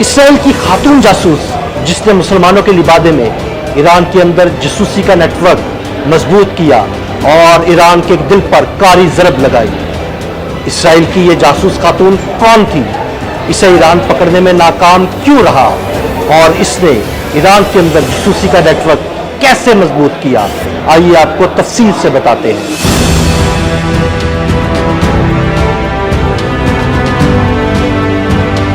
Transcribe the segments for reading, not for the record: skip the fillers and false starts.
اسرائیل کی خاتون جاسوس جس نے مسلمانوں کے لبادے میں ایران کے اندر جاسوسی کا نیٹ ورک مضبوط کیا اور ایران کے دل پر کاری ضرب لگائی۔ اسرائیل کی یہ جاسوس خاتون کون تھی؟ اسے ایران پکڑنے میں ناکام کیوں رہا؟ اور اس نے ایران کے اندر جاسوسی کا نیٹ ورک کیسے مضبوط کیا؟ آئیے آپ کو تفصیل سے بتاتے ہیں۔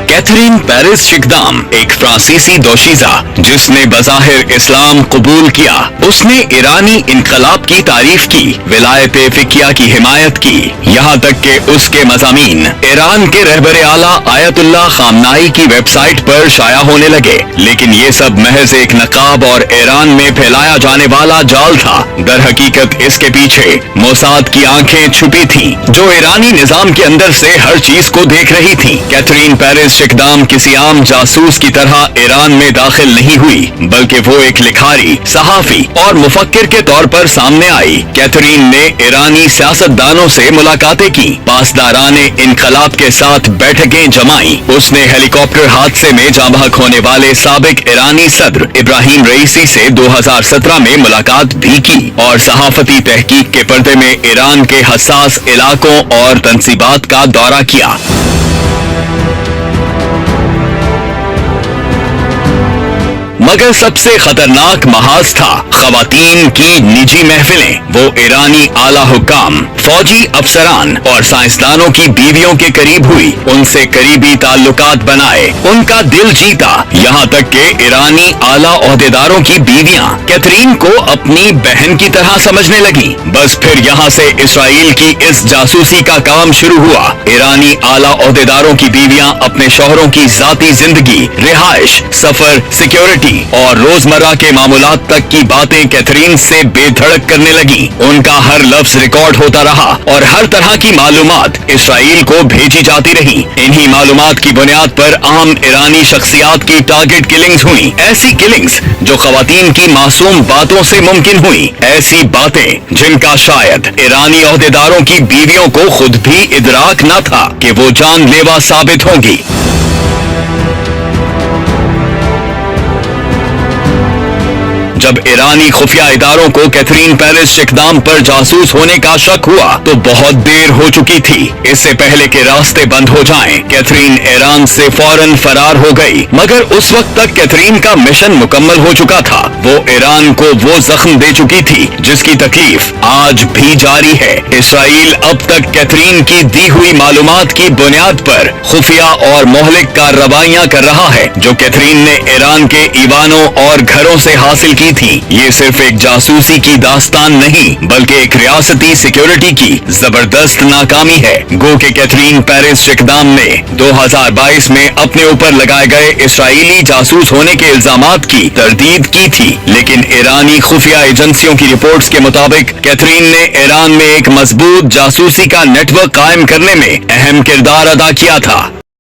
کیتھرین پیرس شکدام ایک فرانسیسی دوشیزہ جس نے بظاہر اسلام قبول کیا۔ اس نے ایرانی انقلاب کی تعریف کی، ولایت فقیہ کی حمایت کی، یہاں تک کہ اس کے مضامین ایران کے رہبر اعلیٰ آیت اللہ خامنائی کی ویب سائٹ پر شائع ہونے لگے۔ لیکن یہ سب محض ایک نقاب اور ایران میں پھیلایا جانے والا جال تھا۔ در حقیقت اس کے پیچھے موساد کی آنکھیں چھپی تھیں جو ایرانی نظام کے اندر سے ہر چیز کو دیکھ رہی تھی۔ کیتھرین پیرس شکدام کسی عام جاسوس کی طرح ایران میں داخل نہیں ہوئی، بلکہ وہ ایک لکھاری، صحافی اور مفکر کے طور پر سامنے آئی۔ کیتھرین نے ایرانی سیاستدانوں سے ملاقاتیں کی، پاسداران انقلاب کے ساتھ بیٹھکیں جمائیں۔ اس نے ہیلی کاپٹر حادثے میں جاں بحق ہونے والے سابق ایرانی صدر ابراہیم رئیسی سے 2017 میں ملاقات بھی کی اور صحافتی تحقیق کے پردے میں ایران کے حساس علاقوں اور تنصیبات کا دورہ کیا۔ مگر سب سے خطرناک محاذ تھا خواتین کی نجی محفلیں۔ وہ ایرانی اعلیٰ حکام، فوجی افسران اور سائنسدانوں کی بیویوں کے قریب ہوئی، ان سے قریبی تعلقات بنائے، ان کا دل جیتا، یہاں تک کہ ایرانی اعلیٰ عہدیداروں کی بیویاں کیتھرین کو اپنی بہن کی طرح سمجھنے لگیں۔ بس پھر یہاں سے اسرائیل کی اس جاسوسی کا کام شروع ہوا۔ ایرانی اعلیٰ عہدیداروں کی بیویاں اپنے شوہروں کی ذاتی زندگی، رہائش، سفر، سیکیورٹی اور روزمرہ کے معاملات تک کی باتیں کیتھرین سے بے دھڑک کرنے لگیں۔ ان کا ہر لفظ ریکارڈ ہوتا رہا اور ہر طرح کی معلومات اسرائیل کو بھیجی جاتی رہی۔ انہی معلومات کی بنیاد پر عام ایرانی شخصیات کی ٹارگٹ کلنگز ہوئیں، ایسی کلنگز جو خواتین کی معصوم باتوں سے ممکن ہوئیں، ایسی باتیں جن کا شاید ایرانی عہدیداروں کی بیویوں کو خود بھی ادراک نہ تھا کہ وہ جان لیوا ثابت ہوں گی۔ جب ایرانی خفیہ اداروں کو کیتھرین پیرس شکدام پر جاسوس ہونے کا شک ہوا تو بہت دیر ہو چکی تھی۔ اس سے پہلے کہ راستے بند ہو جائیں، کیتھرین ایران سے فوراً فرار ہو گئی۔ مگر اس وقت تک کیتھرین کا مشن مکمل ہو چکا تھا۔ وہ ایران کو وہ زخم دے چکی تھی جس کی تکلیف آج بھی جاری ہے۔ اسرائیل اب تک کیتھرین کی دی ہوئی معلومات کی بنیاد پر خفیہ اور مہلک کارروائیاں کر رہا ہے جو کیتھرین نے ایران کے ایوانوں اور گھروں سے حاصل کی تھی۔ یہ صرف ایک جاسوسی کی داستان نہیں بلکہ ایک ریاستی سیکیورٹی کی زبردست ناکامی ہے۔ گو کہ کیتھرین پیرس شکدام نے 2022 میں اپنے اوپر لگائے گئے اسرائیلی جاسوس ہونے کے الزامات کی تردید کی تھی، لیکن ایرانی خفیہ ایجنسیوں کی رپورٹس کے مطابق کیتھرین نے ایران میں ایک مضبوط جاسوسی کا نیٹ ورک قائم کرنے میں اہم کردار ادا کیا تھا۔